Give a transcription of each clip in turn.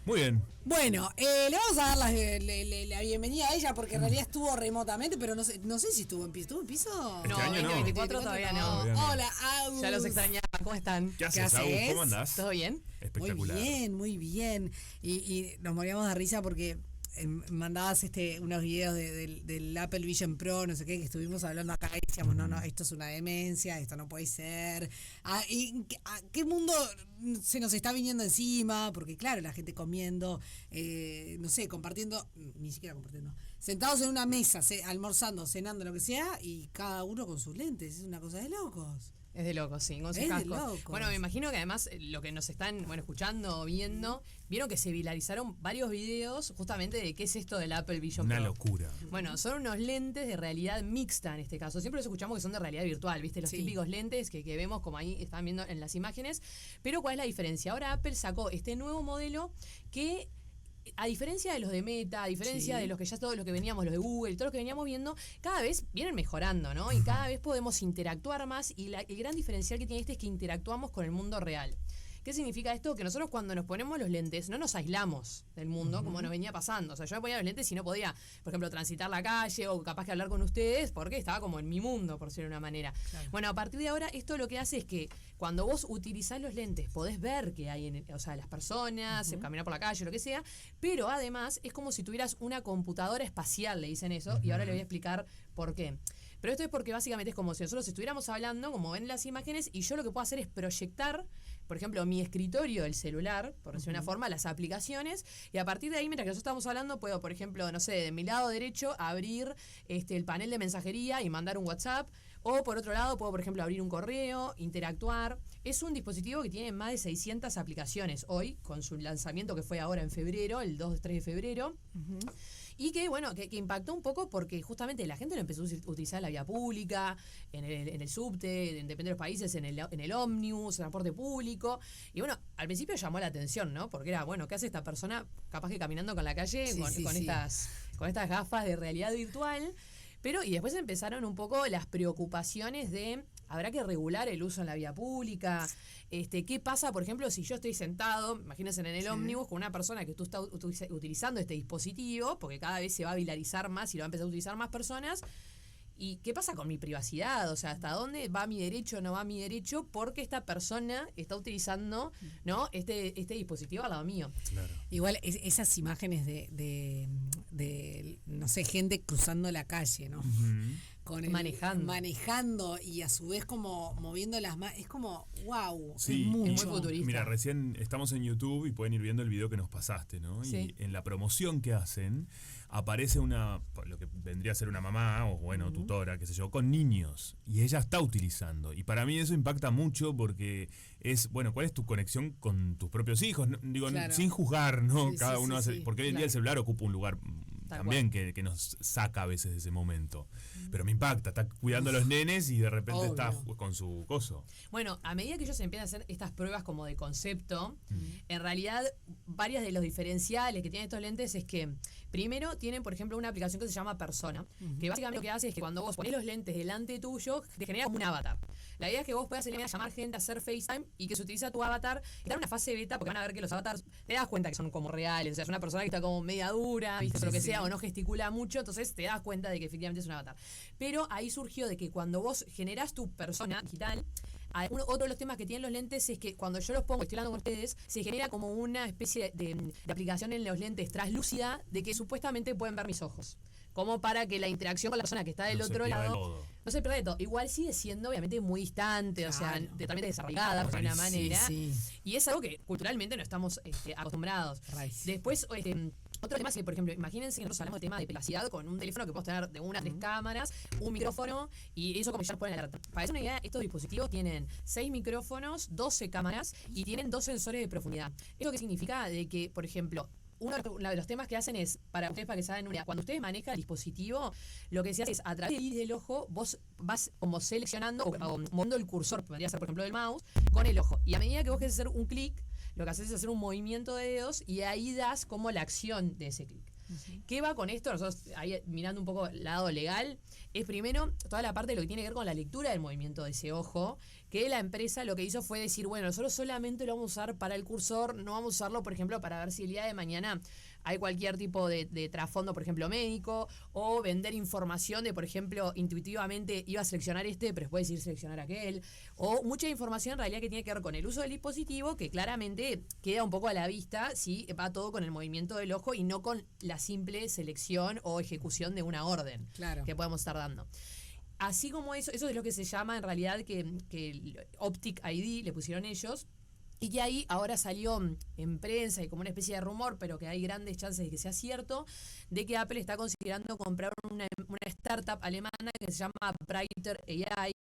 Muy bien. Bueno, le vamos a dar la bienvenida a ella porque en realidad estuvo remotamente, pero no sé si estuvo en piso. ¿Estuvo en piso? No, No, 2024 todavía no. Todavía no. Hola, Agus. Ya los extrañaba. ¿Cómo están? ¿Qué haces, Agus? ¿Cómo andás? ¿Todo bien? Espectacular. Muy bien. Y nos moríamos de risa porque mandabas unos videos del Apple Vision Pro, no sé qué, que estuvimos hablando acá y decíamos, no, esto es una demencia, esto no puede ser. ¿A qué mundo se nos está viniendo encima? Porque claro, la gente comiendo, no sé, compartiendo, ni siquiera compartiendo, sentados en una mesa, almorzando, cenando, lo que sea, y cada uno con sus lentes, es una cosa de locos. Es de locos, sí, con sus Es de cascos. locos. Bueno, me imagino que además lo que nos están escuchando o viendo, vieron que se viralizaron varios videos justamente de qué es esto del Apple Vision Pro. Una locura. Bueno, son unos lentes de realidad mixta en este caso. Siempre los escuchamos que son de realidad virtual, ¿viste? Los típicos lentes que vemos como ahí están viendo en las imágenes. Pero ¿cuál es la diferencia? Ahora Apple sacó este nuevo modelo que, a diferencia de los de Meta, a diferencia de los que ya todos los que veníamos, los de Google, todos los que veníamos viendo, cada vez vienen mejorando, ¿no? Y cada vez podemos interactuar más y el gran diferencial que tiene es que interactuamos con el mundo real. ¿Qué significa esto? Que nosotros cuando nos ponemos los lentes no nos aislamos del mundo como nos venía pasando. O sea, yo me ponía los lentes y no podía, por ejemplo, transitar la calle o capaz que hablar con ustedes porque estaba como en mi mundo, por decirlo de una manera. Claro. Bueno, a partir de ahora esto lo que hace es que cuando vos utilizás los lentes podés ver que hay, las personas, caminar por la calle, lo que sea, pero además es como si tuvieras una computadora espacial, le dicen eso, y ahora le voy a explicar por qué. Pero esto es porque básicamente es como si nosotros estuviéramos hablando, como ven las imágenes, y yo lo que puedo hacer es proyectar, por ejemplo, mi escritorio del celular, por decir una forma, las aplicaciones, y a partir de ahí, mientras que nosotros estamos hablando, puedo, por ejemplo, no sé, de mi lado derecho, abrir el panel de mensajería y mandar un WhatsApp, o por otro lado, puedo, por ejemplo, abrir un correo, interactuar. Es un dispositivo que tiene más de 600 aplicaciones hoy, con su lanzamiento que fue ahora en febrero, el 2-3 de febrero. Y que, bueno, que impactó un poco porque justamente la gente lo empezó a utilizar en la vía pública, en el subte, depende de los países, en el ómnibus, transporte público. Y bueno, al principio llamó la atención, ¿no? Porque era, bueno, ¿qué hace esta persona capaz que caminando con la calle con estas gafas de realidad virtual? Y después empezaron un poco las preocupaciones de, ¿habrá que regular el uso en la vía pública? ¿Qué pasa, por ejemplo, si yo estoy sentado, imagínense en el ómnibus, con una persona que tú estás utilizando este dispositivo, porque cada vez se va a viralizar más y lo va a empezar a utilizar más personas? ¿Y qué pasa con mi privacidad? O sea, ¿hasta dónde va mi derecho o no va mi derecho? Porque esta persona está utilizando, ¿no? este dispositivo al lado mío. Claro. Igual esas imágenes de no sé, gente cruzando la calle, ¿no? Manejando y a su vez como moviendo las manos, es como wow, sí, es muy futurista. Mira, recién estamos en YouTube y pueden ir viendo el video que nos pasaste, ¿no? Sí. Y en la promoción que hacen aparece lo que vendría a ser una mamá o bueno, tutora, qué sé yo, con niños, y ella está utilizando, y para mí eso impacta mucho porque es, bueno, ¿cuál es tu conexión con tus propios hijos? Digo, claro. Sin juzgar, ¿no? Sí, cada uno hace, sí, porque hoy en día el celular ocupa un lugar también que nos saca a veces de ese momento. Pero me impacta, está cuidando a los nenes y de repente está con su coso. Bueno, a medida que ellos empiezan a hacer estas pruebas como de concepto, en realidad varias de los diferenciales que tienen estos lentes es que primero tienen, por ejemplo, una aplicación que se llama Persona, que básicamente lo que hace es que cuando vos pones los lentes delante tuyo, te genera como un avatar. La idea es que vos puedas llamar gente, hacer FaceTime y que se utiliza tu avatar y dar una fase beta, porque van a ver que los avatars te das cuenta que son como reales. O sea, es una persona que está como media dura, ¿viste? Lo que sea, o no gesticula mucho, entonces te das cuenta de que efectivamente es un avatar. Pero ahí surgió de que cuando vos generás tu persona digital, otro de los temas que tienen los lentes es que cuando yo los pongo, estoy hablando con ustedes, se genera como una especie de aplicación en los lentes translúcida de que supuestamente pueden ver mis ojos. Como para que la interacción con la persona que está del otro lado no se pierda de todo. Igual sigue siendo obviamente muy distante, claro. O sea, totalmente desarrollada por una manera. Sí. Y es algo que culturalmente no estamos acostumbrados. Después, otro tema es que, por ejemplo, imagínense que nosotros hablamos de tema de privacidad con un teléfono que podemos tener de 1 a 3 cámaras, un micrófono, y eso como ya nos ponen alerta. Para hacer una idea, estos dispositivos tienen 6 micrófonos, 12 cámaras y tienen 2 sensores de profundidad. ¿Esto qué significa? De que, por ejemplo, uno de los temas que hacen es, para ustedes, para que se hagan una idea, cuando ustedes manejan el dispositivo, lo que se hace es, a través del iris del ojo, vos vas como seleccionando o moviendo el cursor, podría ser, por ejemplo, del mouse, con el ojo. Y a medida que vos querés hacer un clic, lo que haces es hacer un movimiento de dedos y ahí das como la acción de ese clic. ¿Qué va con esto? Nosotros, ahí mirando un poco el lado legal, es primero toda la parte de lo que tiene que ver con la lectura del movimiento de ese ojo, que la empresa lo que hizo fue decir, bueno, nosotros solamente lo vamos a usar para el cursor, no vamos a usarlo, por ejemplo, para ver si el día de mañana hay cualquier tipo de trasfondo, por ejemplo, médico, o vender información de, por ejemplo, intuitivamente iba a seleccionar pero después decidir seleccionar aquel, o mucha información en realidad que tiene que ver con el uso del dispositivo, que claramente queda un poco a la vista si va todo con el movimiento del ojo y no con la simple selección o ejecución de una orden que podemos estar dando. Así como eso es lo que se llama en realidad que Optic ID le pusieron ellos, y que ahí ahora salió en prensa y como una especie de rumor, pero que hay grandes chances de que sea cierto, de que Apple está considerando comprar una startup alemana que se llama Brighter AI.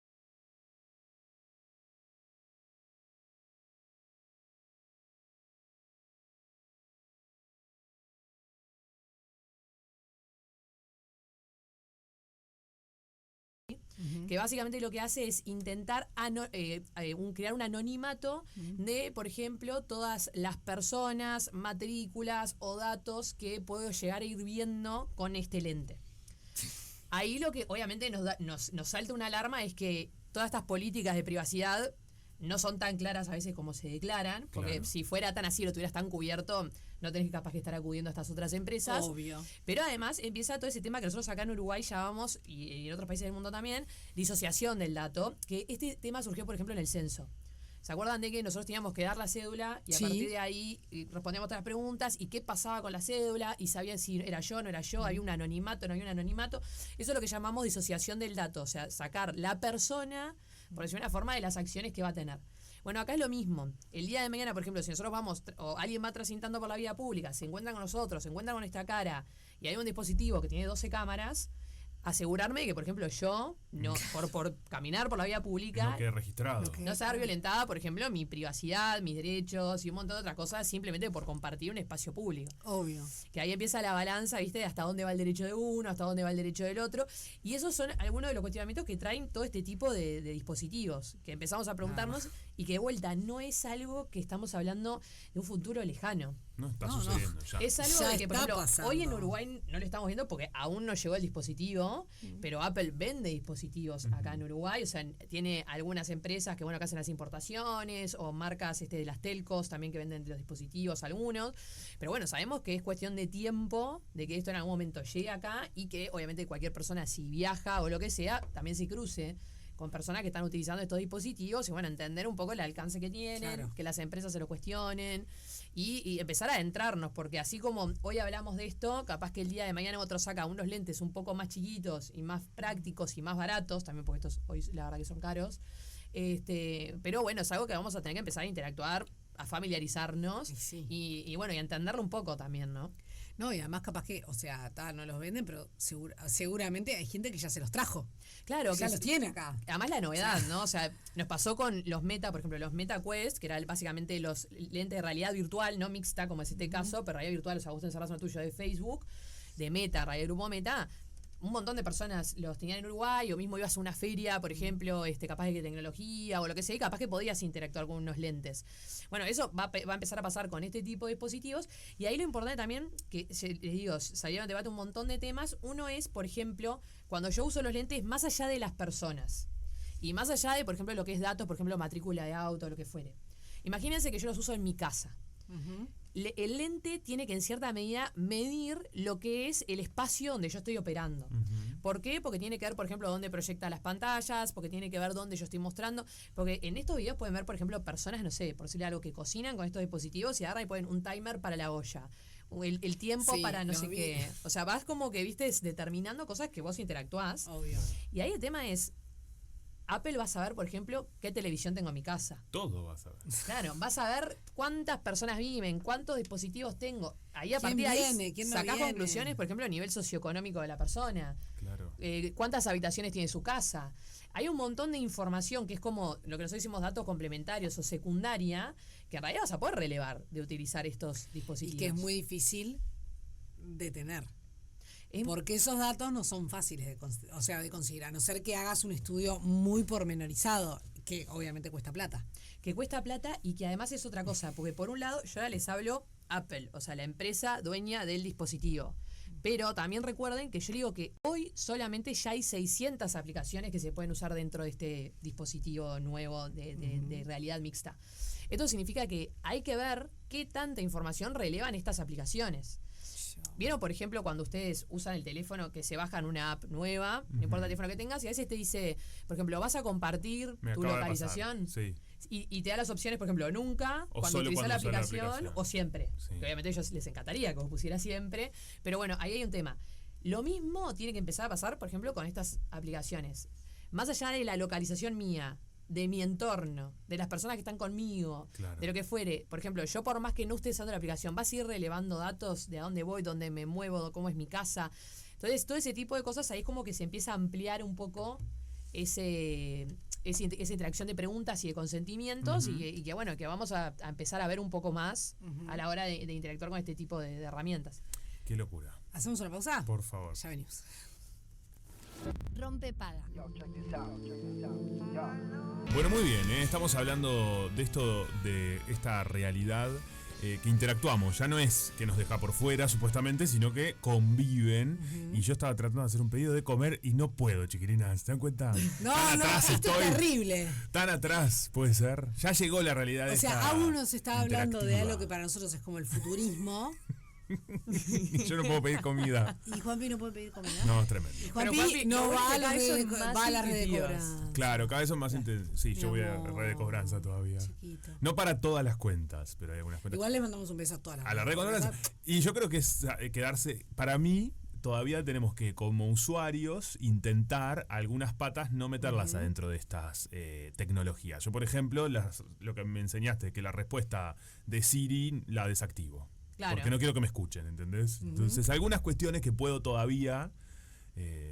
Que básicamente lo que hace es intentar crear un anonimato de, por ejemplo, todas las personas, matrículas o datos que puedo llegar a ir viendo con este lente. Ahí lo que obviamente nos salta una alarma es que todas estas políticas de privacidad no son tan claras a veces como se declaran, porque si fuera tan así, lo tuvieras tan cubierto, no tenés capaz que estar acudiendo a estas otras empresas. Obvio. Pero además empieza todo ese tema que nosotros acá en Uruguay llamamos, y en otros países del mundo también, disociación del dato, que este tema surgió, por ejemplo, en el censo. ¿Se acuerdan de que nosotros teníamos que dar la cédula y a partir de ahí respondíamos todas las preguntas y qué pasaba con la cédula y sabían si era yo, no era yo, había un anonimato, no había un anonimato? Eso es lo que llamamos disociación del dato, o sea, sacar la persona, por decir una forma, de las acciones que va a tener. Bueno, acá es lo mismo. El día de mañana, por ejemplo, si nosotros vamos, o alguien va transitando por la vía pública, se encuentra con nosotros, se encuentra con esta cara y hay un dispositivo que tiene 12 cámaras, asegurarme que, por ejemplo, yo, no por caminar por la vía pública, no quede registrado. No se ver violentada, por ejemplo, mi privacidad, mis derechos y un montón de otras cosas simplemente por compartir un espacio público. Obvio. Que ahí empieza la balanza, ¿viste? De hasta dónde va el derecho de uno, hasta dónde va el derecho del otro. Y esos son algunos de los cuestionamientos que traen todo este tipo de dispositivos, que empezamos a preguntarnos y que de vuelta no es algo que estamos hablando de un futuro lejano. No está sucediendo ya. Es algo ya de que, por ejemplo, pasando. hoy en Uruguay no lo estamos viendo porque aún no llegó el dispositivo, pero Apple vende dispositivos acá en Uruguay, o sea, tiene algunas empresas que, bueno, que hacen las importaciones, o marcas de las telcos también que venden los dispositivos, algunos, pero bueno, sabemos que es cuestión de tiempo, de que esto en algún momento llegue acá y que obviamente cualquier persona, si viaja o lo que sea, también se cruce con personas que están utilizando estos dispositivos y, bueno, entender un poco el alcance que tienen, que las empresas se lo cuestionen y empezar a adentrarnos, porque así como hoy hablamos de esto, capaz que el día de mañana otro saca unos lentes un poco más chiquitos y más prácticos y más baratos, también porque estos hoy la verdad que son caros, pero bueno, es algo que vamos a tener que empezar a interactuar, a familiarizarnos y bueno, y a entenderlo un poco también, ¿no? No, y además capaz que, o sea, no los venden, pero seguramente hay gente que ya se los trajo. Claro, que ya los tiene acá. Además la novedad, ¿no? O sea, nos pasó con los Meta, por ejemplo, los Meta Quest, que eran básicamente los lentes de realidad virtual, no mixta, como es este caso, pero realidad virtual, o sea, vos tenés razón tuyo de Facebook, de Meta, realidad grupo Meta. Un montón de personas los tenían en Uruguay, o mismo ibas a una feria, por ejemplo, capaz de tecnología o lo que sea, y capaz que podías interactuar con unos lentes. Bueno, eso va a empezar a pasar con este tipo de dispositivos, y ahí lo importante también, que les digo, salieron en debate un montón de temas. Uno es, por ejemplo, cuando yo uso los lentes más allá de las personas, y más allá de, por ejemplo, lo que es datos, por ejemplo, matrícula de auto, lo que fuere. Imagínense que yo los uso en mi casa. El lente tiene que en cierta medida medir lo que es el espacio donde yo estoy operando. ¿Por qué? Porque tiene que ver, por ejemplo, dónde proyecta las pantallas, porque tiene que ver dónde yo estoy mostrando, porque en estos videos pueden ver, por ejemplo, personas, no sé, por decirle algo, que cocinan con estos dispositivos y agarran y ponen un timer para la olla, el tiempo para no sé qué. O sea, vas como que, viste, determinando cosas que vos interactuás. Obvio. Y ahí el tema es, Apple va a saber, por ejemplo, qué televisión tengo en mi casa. Todo va a saber. Claro, vas a ver cuántas personas viven, cuántos dispositivos tengo. Ahí a partir de ahí sacás conclusiones, por ejemplo, a nivel socioeconómico de la persona. Claro. Cuántas habitaciones tiene su casa. Hay un montón de información que es como lo que nosotros decimos datos complementarios o secundaria, que en realidad vas a poder relevar de utilizar estos dispositivos. Y que es muy difícil de tener. Porque esos datos no son fáciles de conseguir, a no ser que hagas un estudio muy pormenorizado, que obviamente cuesta plata. Que cuesta plata y que además es otra cosa, porque por un lado yo ahora les hablo Apple, o sea, la empresa dueña del dispositivo. Pero también recuerden que yo digo que hoy solamente ya hay 600 aplicaciones que se pueden usar dentro de este dispositivo nuevo de realidad mixta. Esto significa que hay que ver qué tanta información relevan estas aplicaciones. ¿Vieron, por ejemplo, cuando ustedes usan el teléfono que se bajan una app nueva, no importa el teléfono que tengas, y a veces te dice, por ejemplo, vas a compartir tu localización? Sí. Y te da las opciones, por ejemplo, nunca, O cuando solo utilizas cuando la usas la aplicación, aplicación. o siempre. Sí. Que obviamente a ellos les encantaría que vos pusieras siempre. Pero bueno, ahí hay un tema. Lo mismo tiene que empezar a pasar, por ejemplo, con estas aplicaciones. Más allá de la localización mía, de mi entorno, de las personas que están conmigo, Claro. de lo que fuere. Por ejemplo, yo por más que no esté usando la aplicación, vas a ir relevando datos de a dónde voy, dónde me muevo, cómo es mi casa. Entonces, todo ese tipo de cosas ahí es como que se empieza a ampliar un poco esa interacción de preguntas y de consentimientos y que bueno, que vamos a empezar a ver un poco más a la hora de interactuar con este tipo de herramientas. Qué locura. ¿Hacemos una pausa? Por favor. Ya venimos. Rompe paga. Bueno, muy bien, estamos hablando de esto, de esta realidad que interactuamos. Ya no es que nos deja por fuera, supuestamente, sino que conviven. Y yo estaba tratando de hacer un pedido de comer y no puedo, chiquilinas. ¿Se dan cuenta? No, Tan no, atrás esto es terrible. Tan atrás, puede ser. Ya llegó la realidad. O sea, esta aún nos está hablando de interactiva. algo que para nosotros es como el futurismo. Yo no puedo pedir comida. Y Juanpi no puede pedir comida. No, es tremendo. Y Juanpi Pero, Juanpi, no lo bueno va es a que la cada red vez de, son más va a la red de intuitivas. cobranza. Claro, cada vez son más intensivos. Sí, yo Mi voy a amor. red de cobranza todavía. Chiquito. No para todas las cuentas, pero hay algunas cuentas. Igual le mandamos un beso a todas las A la red de cobranza. Y yo creo que es quedarse. Para mí, todavía tenemos que, como usuarios, intentar algunas patas no meterlas adentro de estas tecnologías. Yo, por ejemplo, lo que me enseñaste, que la respuesta de Siri la desactivo. Claro. Porque no quiero que me escuchen, ¿entendés? Entonces, algunas cuestiones que puedo todavía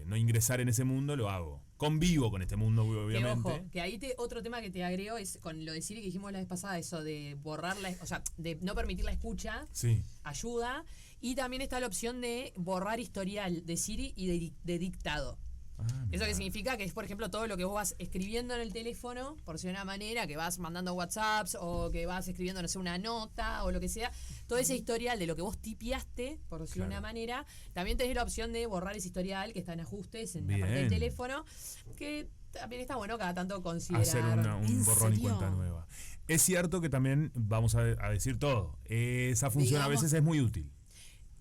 no ingresar en ese mundo, lo hago. Convivo con este mundo, Que obviamente. ojo, que ahí otro tema que te agrego es con lo de Siri que dijimos la vez pasada, eso de borrar o sea, de no permitir la escucha, Sí. ayuda. Y también está la opción de borrar historial de Siri y de dictado. Ah, Eso que mirá. significa que es, por ejemplo, todo lo que vos vas escribiendo en el teléfono, por si de una manera, que vas mandando WhatsApps o que vas escribiendo, no sé, una nota o lo que sea, todo ese historial de lo que vos tipiaste, por decirlo de una Claro. manera, también tenés la opción de borrar ese historial que está en ajustes en la Bien. parte del teléfono, que también está bueno cada tanto considerar. Hacer un ¿En borrón y serio? cuenta nueva. Es cierto que también, vamos a decir todo, esa función a Digamos- veces es muy útil.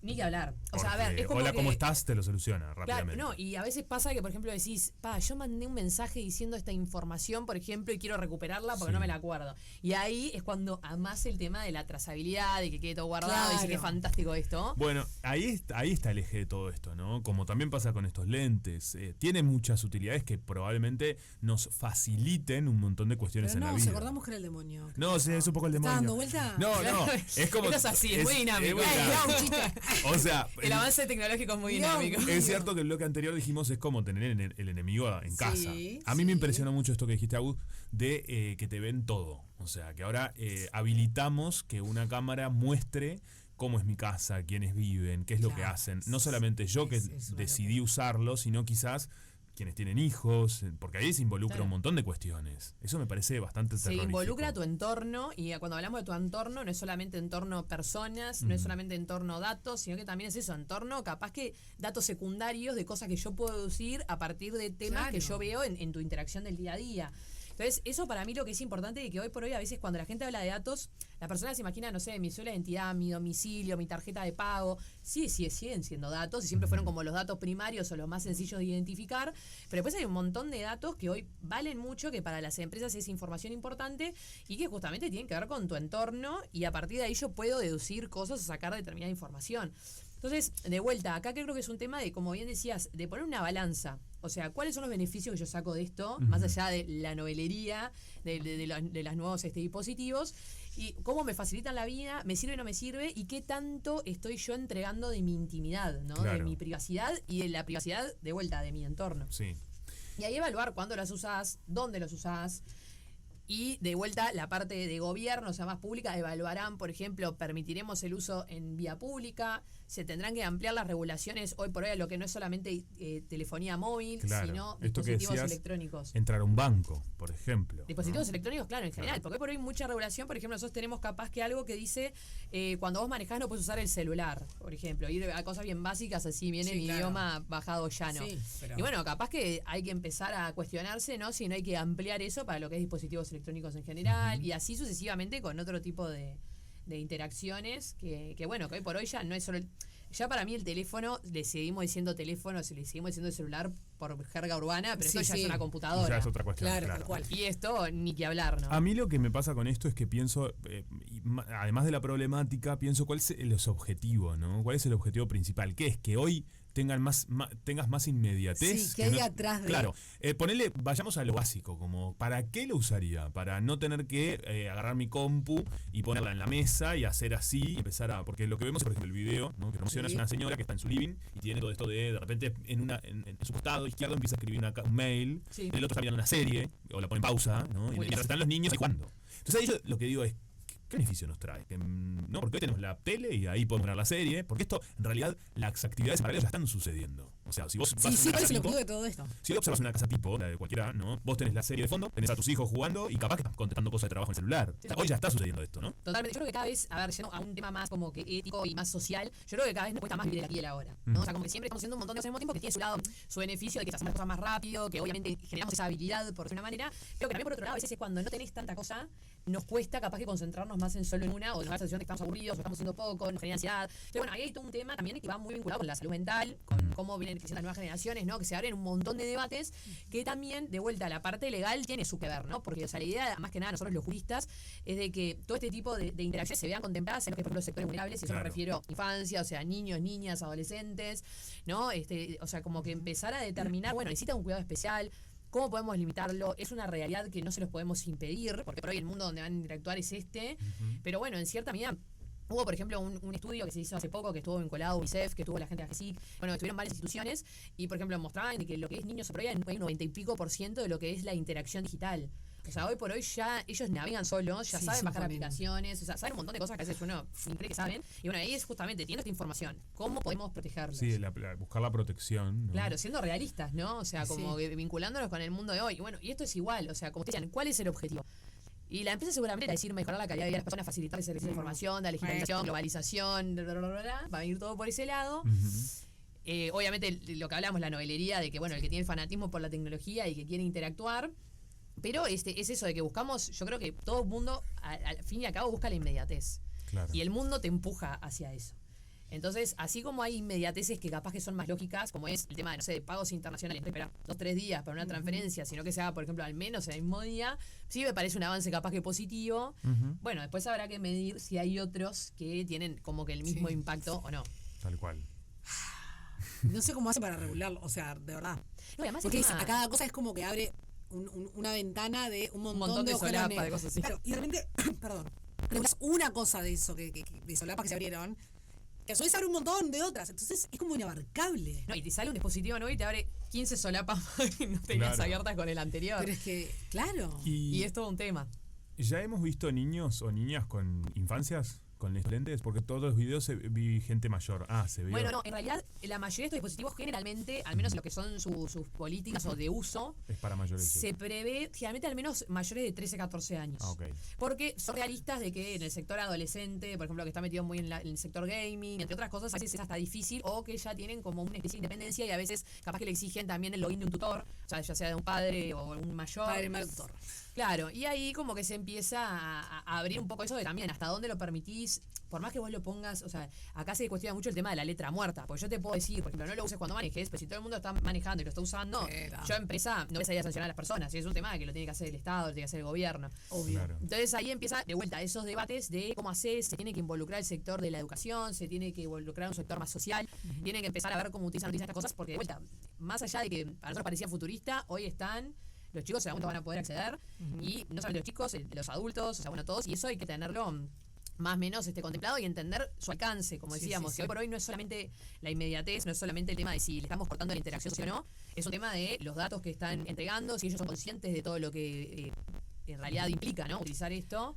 Ni que hablar. O sea, a Porque, ver, es como hola, que, ¿cómo estás? Te lo soluciona Claro, rápidamente. no, y a veces pasa que, por ejemplo, decís, yo mandé un mensaje diciendo esta información, por ejemplo, y quiero recuperarla porque Sí. no me la acuerdo. Y ahí es cuando amás el tema de la trazabilidad, de que quede todo guardado, y dice que es Claro. fantástico esto. Bueno, ahí está el eje de todo esto, ¿no? Como también pasa con estos lentes. Tiene muchas utilidades que probablemente nos faciliten un montón de cuestiones Pero en la no, vida. se acordamos que era el demonio. No, sí, es un poco el ¿Está demonio. dando vuelta? No, no, es como... Esto es así, es muy dinámico. muy Ya, un dinámico. chiste. O sea, El avance tecnológico es muy Dios dinámico. mío. es cierto que el bloque anterior dijimos es como tener el enemigo en casa. Sí, A mí me sí. impresionó mucho esto que dijiste, Agus, de que te ven todo. O sea, que ahora habilitamos que una cámara muestre cómo es mi casa, quiénes viven, qué es lo que Claro. hacen. No solamente yo que Es una decidí usarlo, sino quizás quienes tienen hijos, porque ahí se involucra Claro. un montón de cuestiones. Eso me parece bastante Se terrorífico. involucra tu entorno, y cuando hablamos de tu entorno, no es solamente entorno personas, no es solamente entorno datos, sino que también es eso, entorno capaz que datos secundarios de cosas que yo puedo deducir a partir de temas Claro. que yo veo en tu interacción del día a día. Entonces, eso para mí lo que es importante es que hoy por hoy a veces cuando la gente habla de datos, la persona se imagina, no sé, mi cédula de identidad, mi domicilio, mi tarjeta de pago. Sí, siguen siendo datos y siempre fueron como los datos primarios o los más sencillos de identificar, pero después hay un montón de datos que hoy valen mucho, que para las empresas es información importante y que justamente tienen que ver con tu entorno y a partir de ahí yo puedo deducir cosas o sacar determinada información. Entonces, de vuelta, acá creo que es un tema de, como bien decías, de poner una balanza. O sea, ¿cuáles son los beneficios que yo saco de esto, más allá de la novelería, de los nuevos dispositivos? Y cómo me facilitan la vida, me sirve o no me sirve, y qué tanto estoy yo entregando de mi intimidad, ¿no? Claro. De mi privacidad y de la privacidad, de vuelta, de mi entorno. Sí. Y ahí evaluar cuándo las usás, dónde los usás. Y de vuelta, la parte de gobierno, o sea, más pública, evaluarán, por ejemplo, permitiremos el uso en vía pública, se tendrán que ampliar las regulaciones hoy por hoy a lo que no es solamente telefonía móvil, Claro, sino esto que dispositivos decías, electrónicos. Entrar a un banco, por ejemplo. Dispositivos ¿no? electrónicos, claro, en general, porque hoy por hoy hay mucha regulación. Por ejemplo, nosotros tenemos capaz que algo que dice cuando vos manejás no puedes usar el celular, por ejemplo, ir a cosas bien básicas, así viene Sí, mi claro. idioma bajado llano. Sí, pero- Y bueno, capaz que hay que empezar a cuestionarse, ¿no? Si no hay que ampliar eso para lo que es dispositivos electrónicos en general, y así sucesivamente con otro tipo de interacciones que bueno, que hoy por hoy ya no es solo ya para mí el teléfono, le seguimos diciendo teléfono, le seguimos diciendo celular por jerga urbana, pero Sí, esto ya sí. es una computadora. Ya es otra cuestión. Claro, Claro, tal cual. Y esto ni que hablar, ¿no? A mí lo que me pasa con esto es que pienso, además de la problemática, pienso cuál es el objetivo, ¿no? ¿Cuál es el objetivo principal? ¿Qué es? Que hoy tengas más inmediatez. Sí, que hay atrás de- Claro, vayamos a lo básico, como ¿para qué lo usaría? Para no tener que agarrar mi compu y ponerla en la mesa y hacer así, y empezar a... Porque lo que vemos, por ejemplo, el video, ¿no? Que promociona Sí. es una señora que está en su living y tiene todo esto de repente, en su costado izquierdo empieza a escribir un mail, Sí. el otro está mirando una serie, o la pone en pausa, ¿no? Y mientras están los niños ahí jugando. Entonces ahí yo lo que digo es, ¿qué beneficio nos trae? No, porque hoy tenemos la tele y ahí podemos ver la serie, porque esto, en realidad, las actividades en paralelo ya están sucediendo. O sea, si vos vas Sí, a sí, una ¿cuál casa es el tipo, objetivo de todo esto? si hoy observas una casa tipo, la de cualquiera, ¿no? Vos tenés la serie de fondo, tenés a tus hijos jugando y capaz que estás contestando cosas de trabajo en el celular. O sea, hoy ya está sucediendo esto, ¿no? Totalmente. Yo creo que cada vez, a ver, yendo a un tema más como que ético y más social, yo creo que cada vez nos cuesta más vivir el aquí y el ahora, ¿no? O sea, como que siempre estamos haciendo un montón de cosas al mismo tiempo que tiene su lado, su beneficio de que hacemos las cosas más rápido, que obviamente generamos esa habilidad por una manera, pero que también por otro lado, a veces es cuando no tenés tanta cosa, nos cuesta capaz que concentrarnos más en solo en una, o nos da la sensación de que estamos aburridos, o estamos haciendo poco, nos genera ansiedad. Entonces, bueno, ahí hay todo un tema también que va muy vinculado con la salud mental, con cómo vienen creciendo las nuevas generaciones, ¿no? Que se abren un montón de debates, que también, de vuelta, la parte legal tiene su que ver, ¿no? Porque, o sea, la idea, más que nada, nosotros los juristas, es de que todo este tipo de interacciones se vean contempladas en lo que, por ejemplo, los sectores vulnerables, y eso me Claro. refiero a infancia, o sea, niños, niñas, adolescentes, ¿no? O sea, como que empezar a determinar, bueno, necesita un cuidado especial. ¿Cómo podemos limitarlo? Es una realidad que no se los podemos impedir, porque por hoy el mundo donde van a interactuar es este. Pero bueno, en cierta medida, hubo, por ejemplo, un estudio que se hizo hace poco, que estuvo vinculado a UNICEF, que estuvo la gente de AGESIC, bueno, estuvieron varias instituciones, y por ejemplo mostraban de que lo que es niños por ahí hay un 90 y pico % de lo que es la interacción digital. O sea, hoy por hoy ya ellos navegan solos, ya Sí, saben sí, bajar también. aplicaciones, o sea, saben un montón de cosas que a veces uno ni cree que saben. Y bueno, ahí es justamente, teniendo esta información, ¿cómo podemos protegerlos? Sí, buscar la protección, ¿no? Claro, siendo realistas, ¿no? O sea, como Sí. que vinculándonos con el mundo de hoy. Y bueno, y esto es igual, o sea, como ustedes decían, ¿cuál es el objetivo? Y la empresa seguramente va a decir mejorar la calidad de vida de las personas, facilitarles el acceso a la información, la digitalización, globalización, va a ir todo por ese lado. Obviamente lo que hablamos, la novelería de que, bueno, el que tiene el fanatismo por la tecnología y que quiere interactuar. Pero es eso de que buscamos, yo creo que todo el mundo, al fin y al cabo, busca la inmediatez. Claro. Y el mundo te empuja hacia eso. Entonces, así como hay inmediateces que capaz que son más lógicas, como es el tema de, no sé, de pagos internacionales, no esperar 2-3 días para una transferencia, sino que se haga, por ejemplo, al menos el mismo día, sí me parece un avance capaz que positivo. Bueno, después habrá que medir si hay otros que tienen como que el mismo Sí. impacto o no. Tal cual. No sé cómo hace para regularlo, o sea, de verdad. No, y además Porque el tema- a cada cosa es como que abre una ventana de un montón, montón de agujeros solapa, negros. de cosas así. Claro, y de repente, perdón, regulas una cosa de eso, de solapas que se abrieron, que a su vez abre un montón de otras. Entonces es como inabarcable. No, y te sale un dispositivo nuevo y te abre 15 solapas que no tenías Claro. abiertas con el anterior. Pero es que, claro. Y es todo un tema. ¿Ya hemos visto niños o niñas con infancias con estos lentes? Porque todos los videos vi gente mayor. Se vio. Bueno, no, en realidad la mayoría de estos dispositivos generalmente, al menos en lo que son sus políticas o de uso, Es para mayores. sí. se prevé generalmente al menos mayores de 13, 14 años. Ok. Porque son realistas de que en el sector adolescente, por ejemplo, que está metido muy en el sector gaming, entre otras cosas, a veces es hasta difícil o que ya tienen como una especie de independencia y a veces capaz que le exigen también el login de un tutor, o sea, ya sea de un padre o un mayor. Padre Mertor. Claro, y ahí como que se empieza a abrir un poco eso de también hasta dónde lo permitís, por más que vos lo pongas, o sea, acá se cuestiona mucho el tema de la letra muerta, porque yo te puedo decir, por ejemplo, no lo uses cuando manejes, pero si todo el mundo está manejando y lo está usando, Era. yo empresa no voy a salir a sancionar a las personas, y es un tema que lo tiene que hacer el Estado, lo tiene que hacer el gobierno. Obvio. Claro. Entonces ahí empieza de vuelta esos debates de cómo hacer, se tiene que involucrar el sector de la educación, se tiene que involucrar un sector más social, tienen que empezar a ver cómo utilizan estas cosas, porque de vuelta, más allá de que para nosotros parecía futurista, hoy están, los chicos en algún momento van a poder acceder, y no solamente los chicos, los adultos, o sea, bueno, todos, y eso hay que tenerlo más o menos contemplado y entender su alcance, como Sí, decíamos, sí, que hoy por hoy no es solamente la inmediatez, no es solamente el tema de si le estamos cortando la interacción sí o no, es un tema de los datos que están entregando, si ellos son conscientes de todo lo que en realidad implica, ¿no? Utilizar esto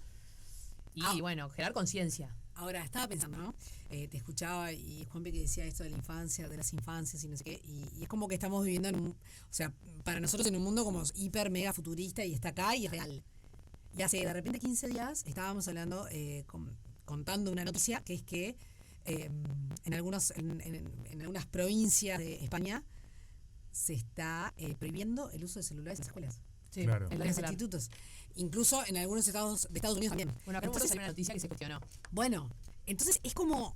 y, bueno, generar conciencia. Ahora, estaba pensando, ¿no? Te escuchaba y Juanpe que decía esto de la infancia, de las infancias y no sé qué, y es como que estamos viviendo o sea, para nosotros en un mundo como hiper, mega futurista y está acá y es real. Y hace de repente 15 días estábamos hablando, contando una noticia que es que en algunas provincias de España se está prohibiendo el uso de celulares en las escuelas. Sí, claro. En los institutos. Incluso en algunos estados de Estados Unidos también. Bueno, acá entonces hay una noticia que se cuestionó. Bueno, entonces es como,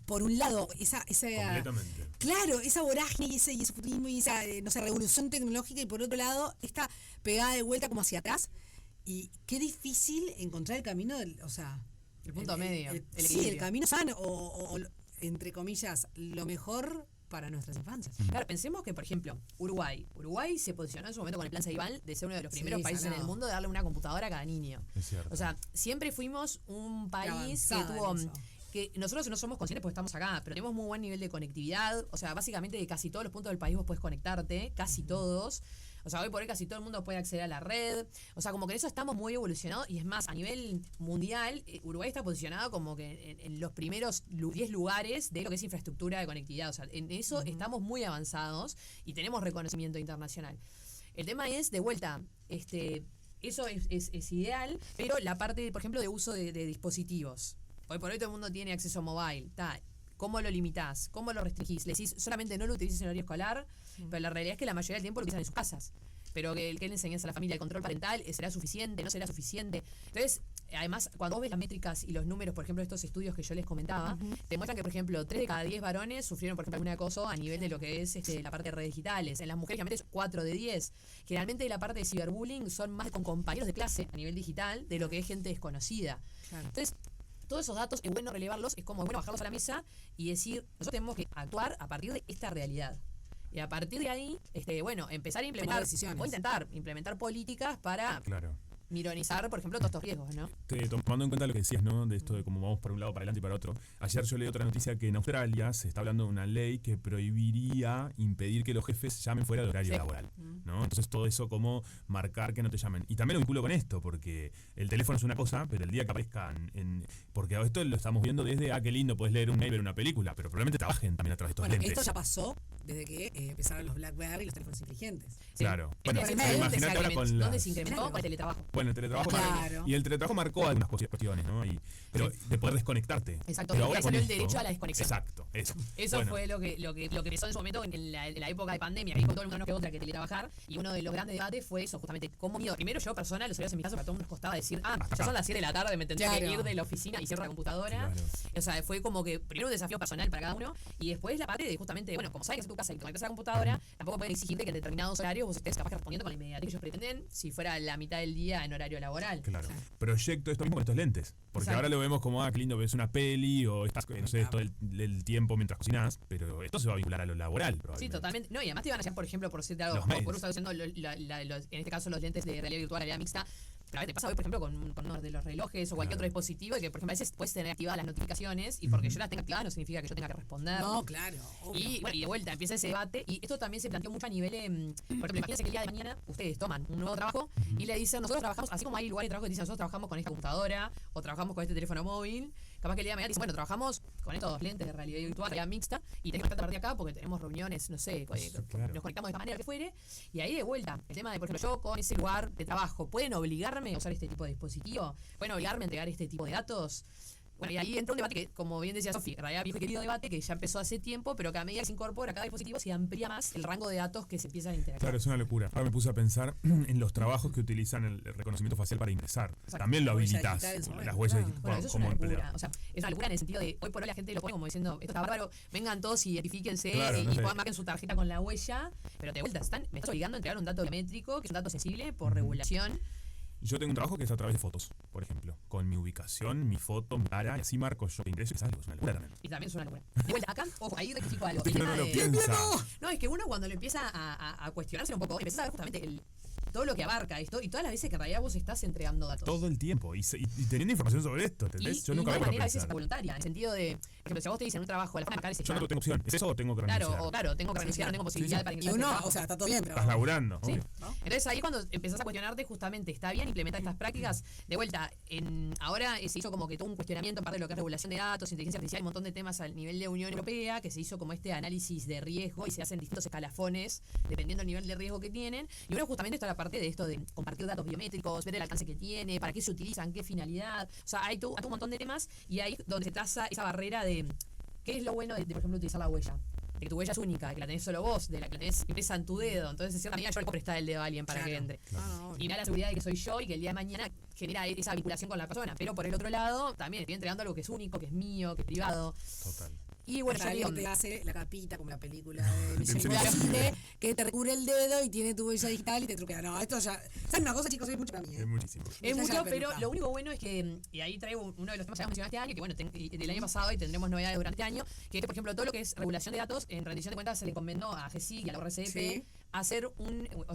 por un lado, esa Completamente. claro, esa vorágine y ese futurismo y esa, no sé, revolución tecnológica, y por otro lado, esta pegada de vuelta como hacia atrás. Y qué difícil encontrar el camino o sea, El punto medio. El sí, equilibrio. el camino sano, o, entre comillas, lo mejor para nuestras infancias. Claro, pensemos que, por ejemplo, Uruguay se posicionó en su momento con el plan Ceibal de ser uno de los primeros países en el mundo de darle una computadora a cada niño. Es cierto. O sea, siempre fuimos un país que tuvo... que nosotros no somos conscientes porque estamos acá, pero tenemos muy buen nivel de conectividad. O sea, básicamente de casi todos los puntos del país vos podés conectarte, casi todos. O sea, hoy por hoy casi todo el mundo puede acceder a la red. O sea, como que en eso estamos muy evolucionados. Y es más, a nivel mundial, Uruguay está posicionado como que en los primeros 10 lugares de lo que es infraestructura de conectividad. O sea, en eso estamos muy avanzados y tenemos reconocimiento internacional. El tema es, de vuelta, eso es ideal, pero la parte, por ejemplo, de uso de dispositivos. Hoy por hoy todo el mundo tiene acceso a mobile. ¿Cómo lo limitás? ¿Cómo lo restringís? Le decís, solamente no lo utilices en horario escolar, pero la realidad es que la mayoría del tiempo lo utilizan en sus casas. Pero que le enseñes a la familia el control parental, ¿será suficiente? ¿No será suficiente? Entonces, además, cuando vos ves las métricas y los números, por ejemplo, de estos estudios que yo les comentaba, te muestran que, por ejemplo, 3 de cada 10 varones sufrieron, por ejemplo, algún acoso a nivel de lo que es la parte de redes digitales. En las mujeres, generalmente, es 4 de 10. Generalmente, la parte de ciberbullying son más con compañeros de clase a nivel digital de lo que es gente desconocida. Claro. Entonces, todos esos datos es bueno relevarlos, es como bueno bajarlos a la mesa y decir, nosotros tenemos que actuar a partir de esta realidad. Y a partir de ahí, bueno, empezar a implementar decisiones o intentar implementar políticas para mironizar, por ejemplo, todos estos riesgos, ¿no? Tomando en cuenta lo que decías, ¿no? De esto de cómo vamos para un lado, para adelante y para otro. Ayer yo leí otra noticia que en Australia se está hablando de una ley que prohibiría impedir que los jefes llamen fuera de horario laboral, ¿no? Entonces todo eso como marcar que no te llamen. Y también lo vinculo con esto, porque el teléfono es una cosa, pero el día que aparezcan porque esto lo estamos viendo desde, qué lindo, puedes leer un mail, ver una película, pero probablemente trabajen también a través de estos lentes. Esto ya pasó desde que empezaron los BlackBerry y los teléfonos inteligentes. Claro. Bueno, imagínate ahora con ¿dónde se incrementó? Con el teletrabajo. Bueno, el teletrabajo y el teletrabajo marcó algunas cuestiones, ¿no? Pero de poder desconectarte. Exacto, pero ahora salió el derecho a la desconexión. Exacto, eso. Eso fue lo que pasó en su momento en la época de pandemia, que con todo el mundo no quedó otra que teletrabajar, y uno de los grandes debates fue eso, justamente, cómo primero yo personal, los horarios en mi caso, para todo el mundo nos costaba decir, ya son las 7 de la tarde, me tendría que ir de la oficina y cierro la computadora. Claro. O sea, fue como que primero un desafío personal para cada uno, y después la parte de justamente, bueno, como sabes que es tu casa y te conectas a la computadora, tampoco pueden exigirte que en determinados horarios vos estés capaz que respondiendo con la inmediatez que ellos pretenden, si fuera la mitad del día en horario laboral. Claro. Proyecto esto mismo con estos lentes. Porque ahora lo vemos como, qué lindo, ves una peli o estás, no sé, todo el tiempo mientras cocinas, pero esto se va a vincular a lo laboral, probablemente. Sí, totalmente. No, y además te van a hacer, por ejemplo, por decirte algo, por usar usando en este caso los lentes de realidad virtual, realidad mixta. Pero a veces te pasa hoy, por ejemplo, con uno de los relojes o cualquier otro dispositivo, que por ejemplo a veces puedes tener activadas las notificaciones y porque yo las tenga activadas no significa que yo tenga que responder. No, claro. Y bueno, y de vuelta empieza ese debate y esto también se planteó mucho a nivel, por ejemplo, imagínense que el día de mañana ustedes toman un nuevo trabajo y le dicen, nosotros trabajamos, así como hay lugares de trabajo que dicen, nosotros trabajamos con esta computadora o trabajamos con este teléfono móvil, capaz que el día de mañana dicen, bueno, trabajamos con estos lentes de realidad virtual, realidad mixta, y tenemos que estar de acá porque tenemos reuniones, no sé, nos conectamos de esta manera que fuere, y ahí de vuelta, el tema de, por ejemplo, yo con ese lugar de trabajo, ¿pueden obligarme a usar este tipo de dispositivo? ¿Pueden obligarme a entregar este tipo de datos? Bueno, y ahí entra un debate que, como bien decía Sofi, en realidad viejo y querido debate que ya empezó hace tiempo, pero que a medida que se incorpora a cada dispositivo se amplía más el rango de datos que se empiezan a interactuar. Claro, es una locura. Ahora me puse a pensar en los trabajos que utilizan el reconocimiento facial para ingresar. También lo habilitas, las huellas digitales. Bueno, eso es una locura. O sea, es una locura en el sentido de, hoy por hoy la gente lo pone como diciendo, esto está bárbaro, vengan todos y identifíquense y puedan marcar su tarjeta con la huella, pero de vuelta, me estás obligando a entregar un dato biométrico, que es un dato sensible por regulación. Yo tengo un trabajo que es a través de fotos, por ejemplo, con mi ubicación, mi foto, mi cara, y así marco yo ingreso y salgo. Es una locura también. Y también es una locura. De vuelta, acá, ojo, ahí rectifico algo. No lo piensa. No, es que uno cuando lo empieza a cuestionarse un poco, empieza a ver justamente todo lo que abarca esto y todas las veces que en realidad vos estás entregando datos. Todo el tiempo. Y teniendo información sobre esto, ¿entendés? Yo nunca de había manera a veces pensado. voluntaria, en el sentido de, por ejemplo, si a vos te dicen un trabajo, la forma de marcar es Yo no tengo opción. ¿Es eso o tengo que claro, renunciar? tengo que renunciar, no tengo posibilidad para Y ingresar. uno, o sea, está todo bien, pero. Estás laburando. Sí. obvio. ¿no? Entonces ahí cuando empezás a cuestionarte justamente, ¿está bien implementar estas prácticas? De vuelta, ahora se hizo como que todo un cuestionamiento en parte de lo que es regulación de datos, inteligencia artificial, un montón de temas al nivel de Unión Europea, que se hizo como este análisis de riesgo y se hacen distintos escalafones dependiendo del nivel de riesgo que tienen. Y bueno, justamente está la parte de esto de compartir datos biométricos, ver el alcance que tiene, para qué se utilizan, qué finalidad. O sea, hay todo un montón de temas y ahí donde se traza esa barrera de qué es lo bueno de por ejemplo, utilizar la huella. De que tu huella es única, de que la tenés solo vos, de la que la tenés impresa en tu dedo. Entonces, de cierta manera, yo le puedo prestar el dedo a alguien para que entre. Y me da la seguridad de que soy yo y que el día de mañana genera esa vinculación con la persona. Pero por el otro lado, también estoy entregando algo que es único, que es mío, que es privado. Total. Y bueno, Para yo alguien digo, te hace la capita, como la película de Misión Misión Imposible, que te recubre el dedo y tiene tu huella digital y te truquea. No, esto ya. ¿Saben una cosa, chicos? Es mucho para mí. Es muchísimo. es Ya mucho, la pero peluca. lo único bueno es que, y ahí traigo uno de los temas que habíamos mencionado este año, que bueno, del año pasado y tendremos novedades durante este año, que es, por ejemplo, todo lo que es regulación de datos, en rendición de cuentas se le encomendó a GESIC y a la RCEP Sí. hacer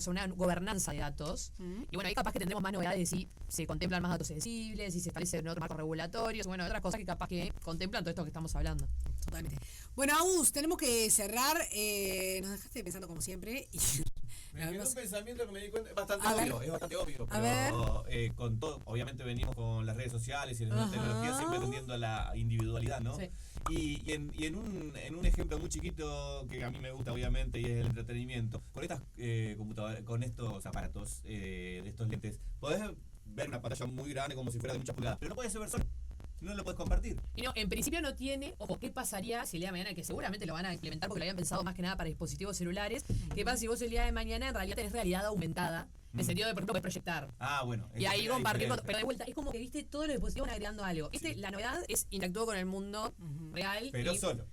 una gobernanza de datos. Y bueno, ahí capaz que tendremos más novedades de si se contemplan más datos sensibles, si se establecen otros marcos regulatorios, bueno, otras cosas que capaz que contemplan todo esto que estamos hablando. Totalmente. Bueno, Agus, tenemos que cerrar. Nos dejaste pensando como siempre. Y Me quedó un pensamiento que me di cuenta, es bastante A ver. obvio, es bastante obvio, A pero con todo, obviamente venimos con las redes sociales y la nueva Ajá. tecnología siempre atendiendo a la individualidad, ¿no? Sí. Y en un ejemplo muy chiquito que a mí me gusta obviamente y es el entretenimiento, con estas computadoras, con estos aparatos de estos lentes, podés ver una pantalla muy grande como si fuera de muchas pulgadas, pero no puedes ver solo, no lo puedes compartir. Y no, en principio no tiene, ojo, ¿qué pasaría si el día de mañana, que seguramente lo van a implementar porque lo habían pensado más que nada para dispositivos celulares, qué pasa si vos el día de mañana en realidad tenés realidad aumentada, en el sentido de, por ejemplo, puedes proyectar? Ah, bueno. Y ahí compartir, diferente. pero de vuelta, es como que viste todos los dispositivos van agregando algo. La novedad es interactúo con el mundo real. Pero y solo.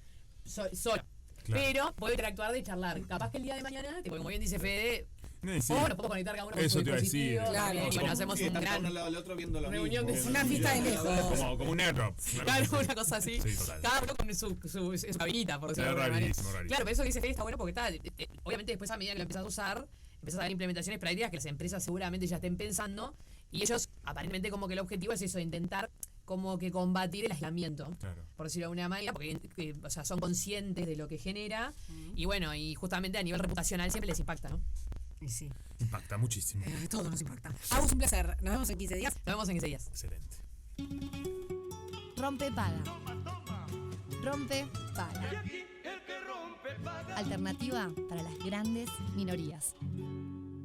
solo. Claro. Pero puedo interactuar de charlar. Capaz que el día de mañana, tipo, como bien dice Fede, Sí. o nos podemos conectar cada uno con Eso su te iba a decir. dispositivo. Claro. también, y bueno, hacemos Sí, un están gran uno al lado del otro viendo lo reunión mismo. de Una fiesta de lejos. Como un airdrop. Claro, una cosa así. Sí, total. Cada uno con su cabinita, por decirlo Claro, de alguna manera. rarísimo, rarísimo. Claro, pero eso que dice Fede está bueno porque obviamente después a medida que lo empezás a usar, empezás a dar implementaciones prácticas que las empresas seguramente ya estén pensando y ellos aparentemente como que el objetivo es eso, intentar como que combatir el aislamiento, Claro. por decirlo de alguna manera, porque o sea, son conscientes de lo que genera y bueno, y justamente a nivel reputacional siempre les impacta, ¿no? Y sí, Impacta muchísimo. todo nos impacta. Agus, un placer. Nos vemos en 15 días. Nos vemos en 15 días. Excelente. Rompe paga. Rompe paga. Alternativa para las grandes minorías.